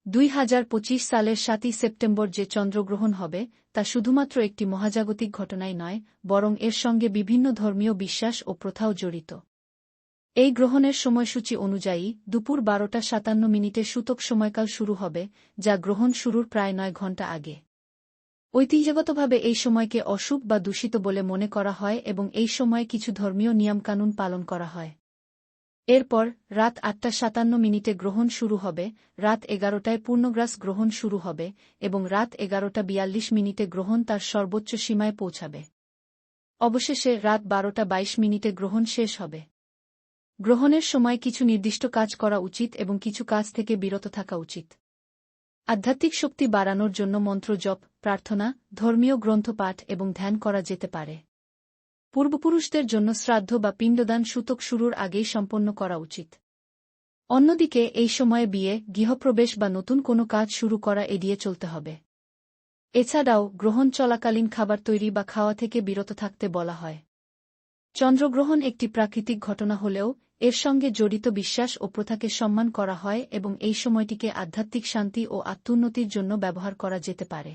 2025 সালের 7ই সেপ্টেম্বর যে চন্দ্রগ্রহণ হবে তা শুধুমাত্র একটি মহাজাগতিক ঘটনাই নয়, বরং এর সঙ্গে বিভিন্ন ধর্মীয় বিশ্বাস ও প্রথাও জড়িত। এই গ্রহণের সময়সূচি অনুযায়ী দুপুর 12:57 সূতক সময়কাল শুরু হবে, যা গ্রহণ শুরুর প্রায় 9 ঘণ্টা আগে। ঐতিহ্যগতভাবে এই সময়কে অশুভ বা দূষিত বলে মনে করা হয় এবং এই সময়ে কিছু ধর্মীয় নিয়মকানুন পালন করা হয়। এরপর রাত 8:57 গ্রহণ শুরু হবে, রাত 11টায় পূর্ণগ্রাস গ্রহণ শুরু হবে এবং রাত 11:42 গ্রহণ তার সর্বোচ্চ সীমায় পৌঁছাবে। অবশেষে রাত 12:22 গ্রহণ শেষ হবে। গ্রহণের সময় কিছু নির্দিষ্ট কাজ করা উচিত এবং কিছু কাজ থেকে বিরত থাকা উচিত। আধ্যাত্মিক শক্তি বাড়ানোর জন্য মন্ত্র জপ, প্রার্থনা, ধর্মীয় গ্রন্থ পাঠ এবং ধ্যান করা যেতে পারে। পূর্বপুরুষদের জন্য শ্রাদ্ধ বা পিণ্ডদান সূতক শুরুর আগেই সম্পন্ন করা উচিত। অন্যদিকে এই সময়ে বিয়ে, গৃহপ্রবেশ বা নতুন কোনো কাজ শুরু করা এড়িয়ে চলতে হবে। এছাড়াও গ্রহণ চলাকালীন খাবার তৈরি বা খাওয়া থেকে বিরত থাকতে বলা হয়। চন্দ্রগ্রহণ একটি প্রাকৃতিক ঘটনা হলেও এর সঙ্গে জড়িত বিশ্বাস ও প্রথাকে সম্মান করা হয় এবং এই সময়টিকে আধ্যাত্মিক শান্তি ও আত্মোন্নতির জন্য ব্যবহার করা যেতে পারে।